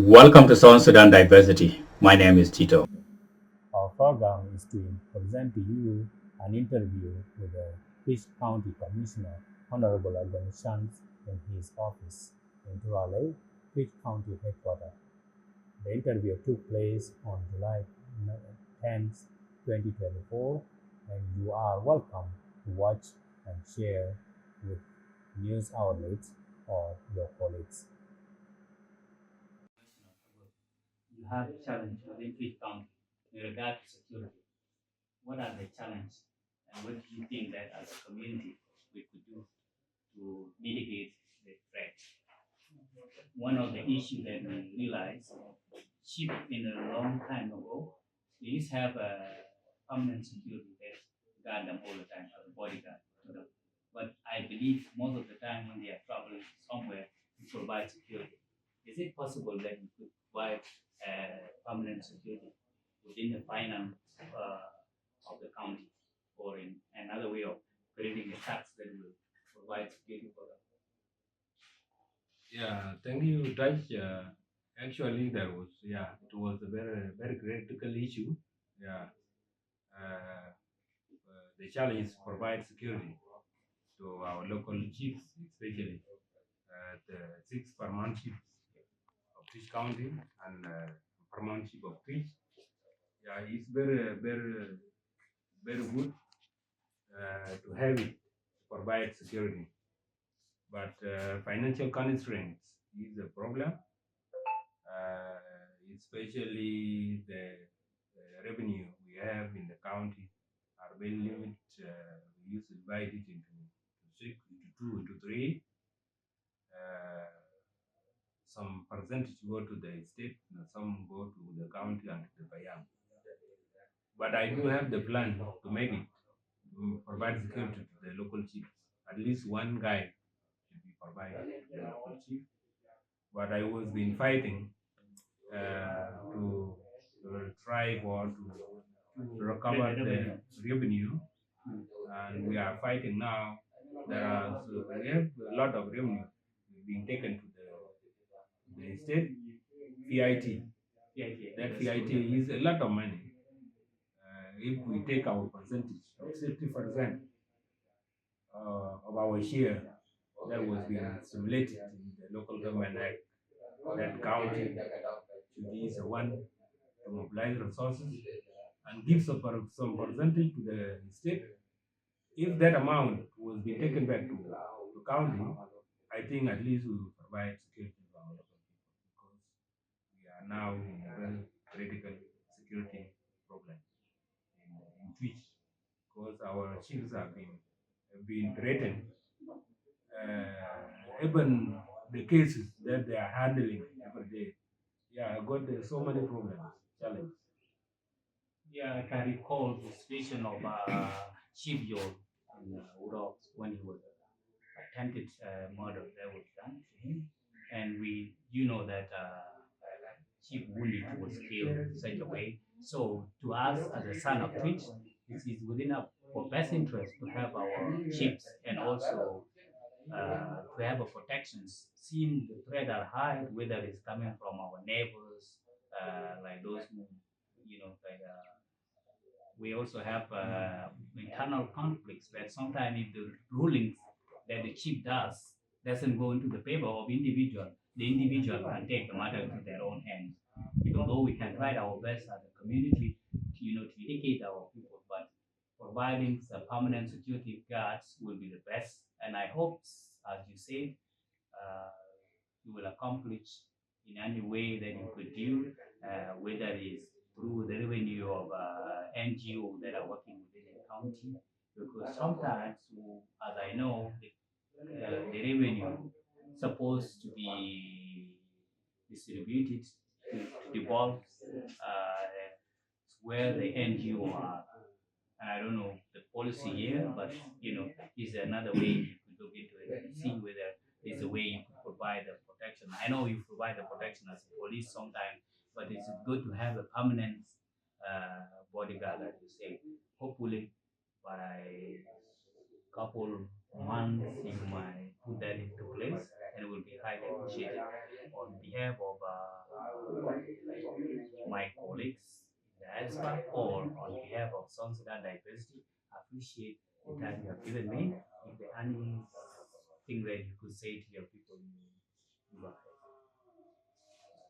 Welcome to South Sudan Diversity. My name is Tito. Our program is to present to you an interview with the Twic County Commissioner, Honorable Aguek in his office in Tuale, Twic County headquarters. The interview took place on July 10th, 2024, and you are welcome to watch and share with news outlets or your colleagues. You have challenge within each county in regard to security. What are the challenges and what do you think that as a community we could do to mitigate the threat? One of the issues that we realized chief in a long time ago, they used to have a permanent security that guard them all the time as a bodyguard to them. But I believe most of the time when they are traveling somewhere, we provide security. Is it possible that we could provide permanent security within the finance of the county or in another way of creating a tax that will provide security for them? Yeah, thank you, Taj. Actually, it was a very critical issue. Yeah, uh, the challenge is provide security to our local chiefs, especially the six paramount chiefs of each county and paramount chief of each. Yeah, it's very good to have it to provide security, but financial constraints is a problem, especially the revenue we have in the county are very limited. We used to divide it into six, into two, into three. Uh, some percentage go to the state, and some go to the county and to the Bayam. But I do have the plan to make it, to provide security to the local chiefs. At least one guy should be provided to the local chief. But I was been fighting to try or to recover the revenue, and we are fighting now. We have a lot of revenue being taken to the state VIT. That VIT is a lot of money. If we take our percentage of 60% of our share that was being simulated in the local government act, that county should be the one to mobilize resources and give some percentage to the state. If that amount was being taken back to county, I think at least we will provide security to our local people, because we are now in a very critical security problem in Twitch, because our chiefs have been threatened. Even the cases that they are handling every day, yeah, I got so many problems, challenges. Yeah, I can recall the situation of Chief Joel in Urok when he was attempted murder that was done to him, and you know that Chief Wounded was killed in such a way. So to us as a son of Twitch, it is within our best interest to have our chiefs and also to have a protections. Seeing the threat are high, whether it's coming from our neighbors, like those who, like we also have internal conflicts where sometimes if the rulings that the chief doesn't go into the favor of individual, the individual can take the matter into their own hands. Even though we can try our best as a community to, to educate our people, but providing some permanent security guards will be the best. And I hope, as you said, uh, you will accomplish in any way that you could do, whether it's through the revenue of NGO that are working within the county. Because sometimes, as I know, the revenue supposed to be distributed to devolve where the NGO are. And I don't know the policy here, but is there another way you could look into it and see whether there's a way you could provide the protection. I know you provide the protection as a police sometimes, but it's good to have a permanent bodyguard, like you say. Hopefully, by couple months you might put that into place, and it will be highly appreciated on behalf of my colleagues in the diaspora or on behalf of South Sudan Diversity, appreciate the time you have given me. If there anything that you could say to your people, you go ahead.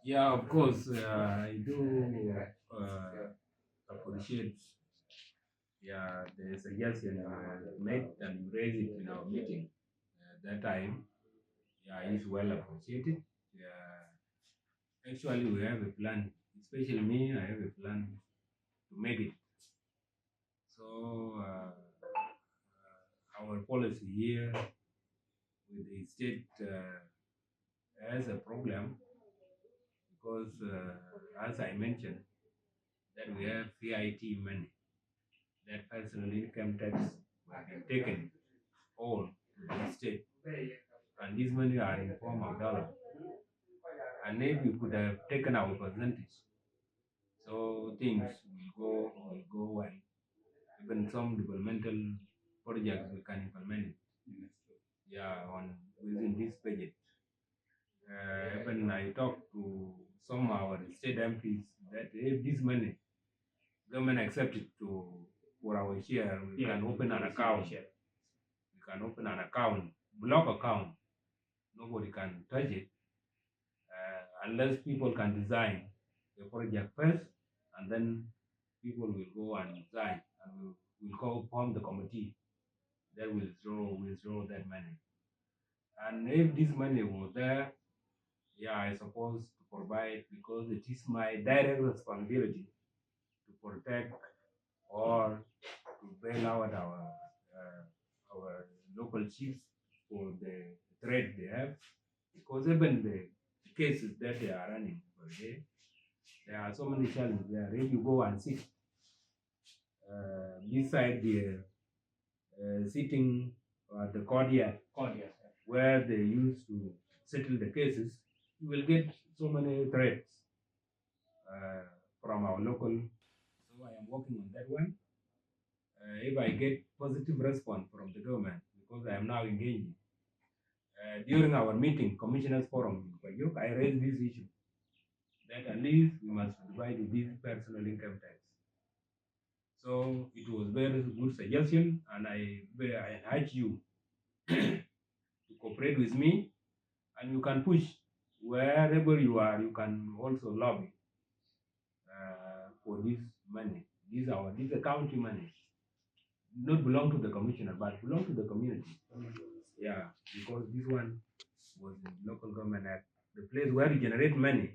Yeah, of course, I do appreciate the suggestion made and you raised it in our meeting that time. Yeah, it's well appreciated. Yeah, actually, we have a plan, especially me, I have a plan to make it. So, our policy here with the state has a problem because, as I mentioned, that we have PIT money, that personal income tax will be taken all to the state, and these money are in form of dollar. And if we could have taken our percentage, so things will go well. Even some developmental projects we can implement it. Yeah, on within this budget. Even I talked to some of our state MPs that if this money government accept it to for our share, we can open an account. We can open an account, block account. Nobody can touch it unless people can design the project first, and then people will go and design, and we'll go form the committee that will withdraw that money. And if this money was there, yeah, I suppose to provide, because it is my direct responsibility to protect or to bail out our local chiefs for the threat they have, because even the cases that they are running per day, there are so many challenges there. If you go and sit beside the sitting the courtyard where they used to settle the cases, you will get so many threats from our local. So I am working on that one. If I get positive response from the government, because I am now engaging. During our meeting, Commissioners Forum in Kwajok, I raised this issue that at least we must divide this personal income tax. So it was very good suggestion, and I urge you to cooperate with me, and you can push wherever you are. You can also lobby for this money. These are the county money, not belong to the commissioner, but belong to the community. Yeah, because this one was in local government act, the place where you generate money.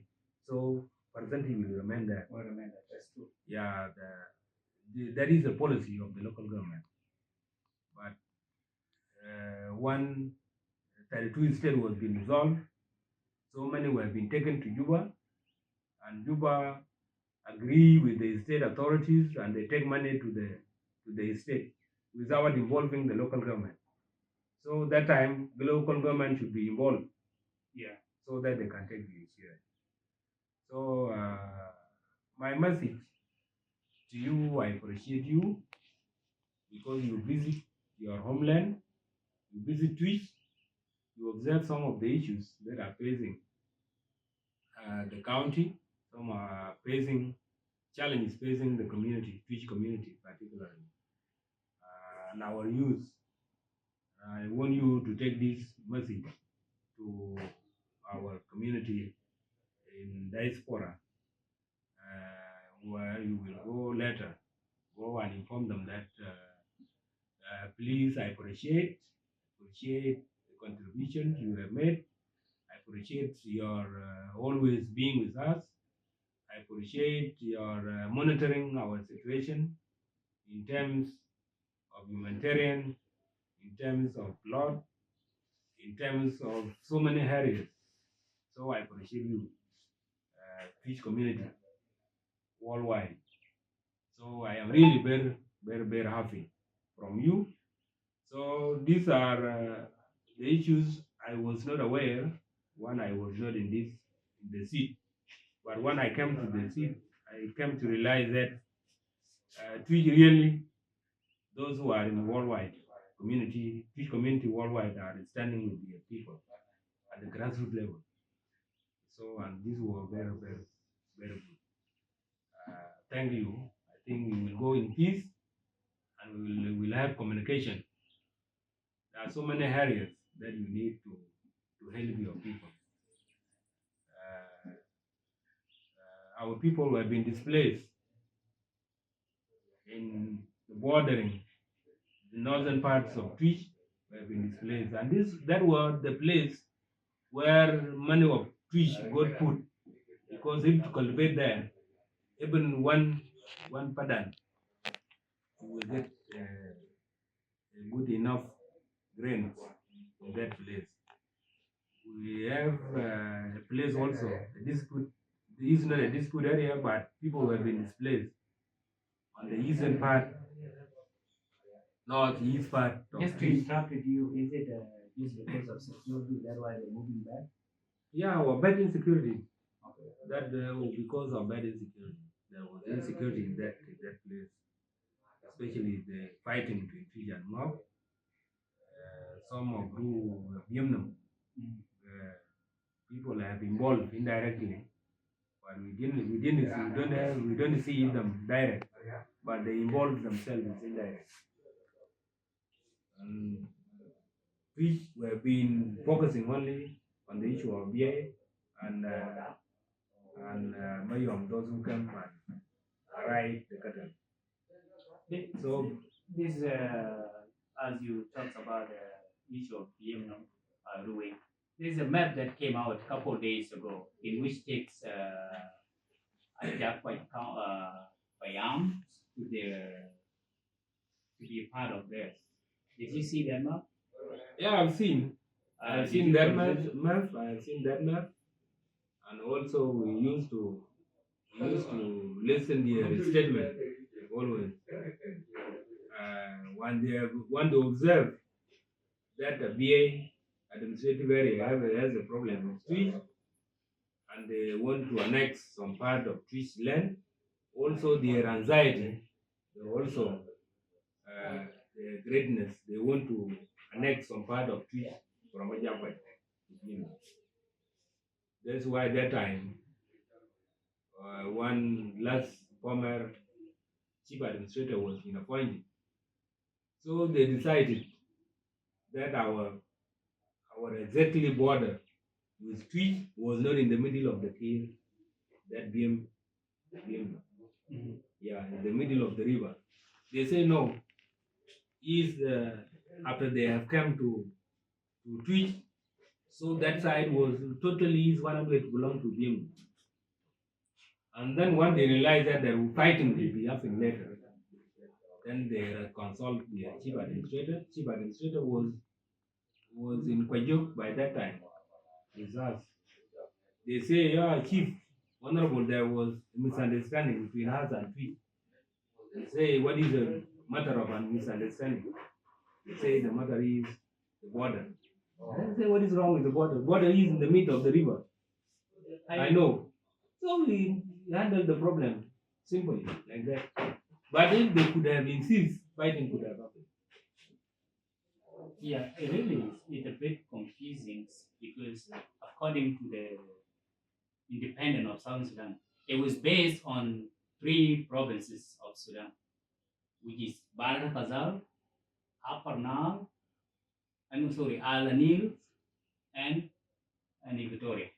So percentage will remain there. That's true. Yeah, that is the policy of the local government. But one 32 state was being dissolved, so many were being taken to Juba, and Juba agree with the state authorities, and they take money to the state without involving the local government. So that time, the local government should be involved, yeah, so that they can take the share. So my message to you, I appreciate you because you visit your homeland, you visit Twic, you observe some of the issues that are facing the county, some are facing challenges facing the community, Twic community particularly, and our youth. I want you to take this message to our community in diaspora, where you will go later, go and inform them that please, I appreciate the contribution you have made. I appreciate your always being with us. I appreciate your monitoring our situation in terms of humanitarian, in terms of blood, in terms of so many areas. So I appreciate you, Twic community worldwide. So I am really very, very, very happy from you. So these are the issues I was not aware when I was not in the seat. But when I came to the seat, I came to realize that Twic really, those who are in worldwide community, Twic community worldwide are standing with the people at the grassroots level. So, and these were very, very very good. Thank you. I think we will go in peace and we will have communication. There are so many areas that you need to help your people. Our people who have been displaced in the bordering, the northern parts of Twic have been displaced, and that was the place where many of Twic got put, because if to cultivate there, even one padan, you will get good enough grains in that place. We have a place also, a dispute. This is not a dispute area, but people have been displaced on the eastern part, northeast part of Just to Twic. interrupt with you, is it just because of security, that's why they're moving back? Yeah, or bad insecurity. That because of bad insecurity, there was insecurity in that place, especially the fighting between Twic and Mob. Some of who Vietnam people have involved indirectly, but we don't see them direct, but they involve themselves indirect. And we have been focusing only on the issue of BA and Mayom, those who come and arrive the cattle. So This, as you talked about the issue of Vietnam ruin, there's a map that came out a couple of days ago in which takes Aguek Bayam to be a part of this. Did you see that map? yeah, I've seen that map. I've seen that map, and also we used to listen to their statement always. When they want to observe that the BA administrative area has a problem with Twic, and they want to annex some part of Twic land. Also, their anxiety, they also their greatness, they want to annex some part of Twic from Aguek. That's why that time one last former chief administrator was been appointed. So they decided that our exactly border with Twic was not in the middle of the field, that yeah, in the middle of the river. They say no, is after they have come to Twic, so that side was totally is 100 belong to them. And then when they realized that they were fighting will be happening later, then they consult the chief administrator. Chief administrator was in Kwajuk by that time with us. They say, yeah, chief, honorable, there was a misunderstanding between us and Twic. They say, what is the matter of a misunderstanding? They say the matter is the border. They say, what is wrong with the border? Border is in the middle of the river. I know. So we handled the problem simply like that. But if they could have insisted, fighting could have happened. Yeah, it really is. It's a bit confusing because according to the independence of Southern Sudan, it was based on 3 provinces of Sudan, which is Bahr el Ghazal, Upper Nile, Al Nile, and Equatoria.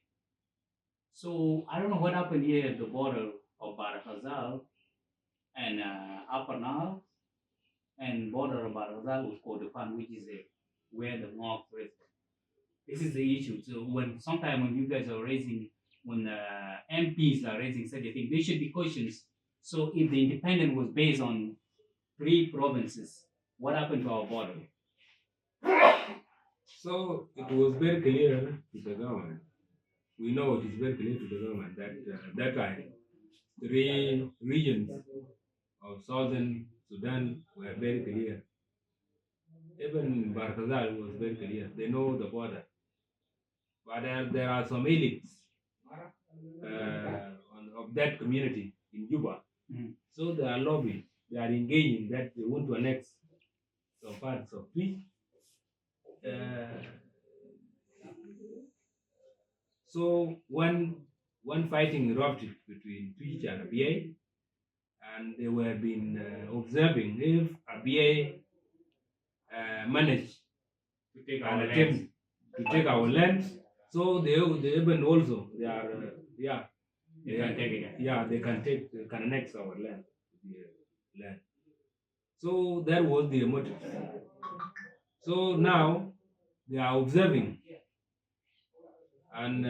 So I don't know what happened here at the border of Bahr el Ghazal and Upper Nile, and border of Bahr el Ghazal was Kordofan, which is where the North resident. This is the issue. So when you guys are raising, when MPs are raising such a thing, they should be cautious. So if the independence was based on 3 provinces, what happened to our border? So it was very clear to the government. We know it is very clear to the government that at that time, 3 regions of southern Sudan were very clear. Even Barkazal was very clear. They know the border. But there are some elites of that community in Juba. So they are lobbying. They are engaging that they want to annex some parts of Twic. So when one fighting erupted between Twic and ABA, and they were been observing if ABA managed To take an our attempt lands. to take our lands. So they even also they are They can take it. they can annex our land to the land. So that was the motive. So now they are observing, and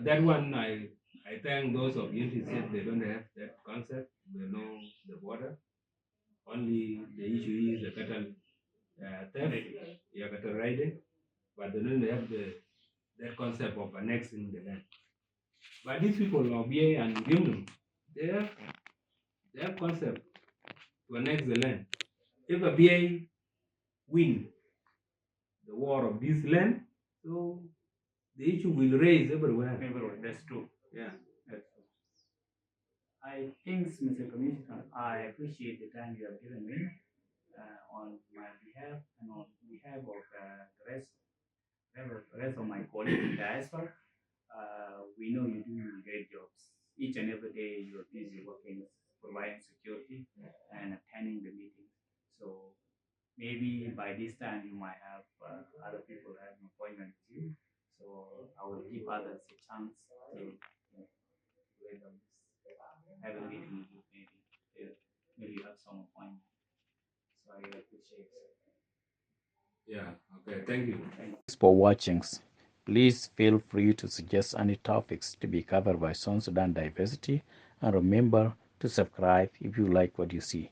that one I thank those of you who said they don't have that concept. They know the border. Only the issue is the cattle theft, cattle riding, but they don't have that concept of annexing the land. But these people of BA and Gimnum, they have concept to annex the land. If a BA win the war of this land, so the issue will raise everywhere. Everywhere, that's true. Yeah. That's true. I think, Mr. Commissioner, I appreciate the time you have given me on my behalf and on behalf of the rest of my colleagues in diaspora. We know you do great jobs. Each and every day you're busy working, providing security and attending the meetings. So maybe by this time you might have other people have an appointment with you. So I will give others a chance to let them have a meeting with you maybe. Maybe you have some appointment. So I appreciate it. Yeah. Okay. Thank you. Thanks for watching. Please feel free to suggest any topics to be covered by South Sudan Diversity, and remember to subscribe if you like what you see.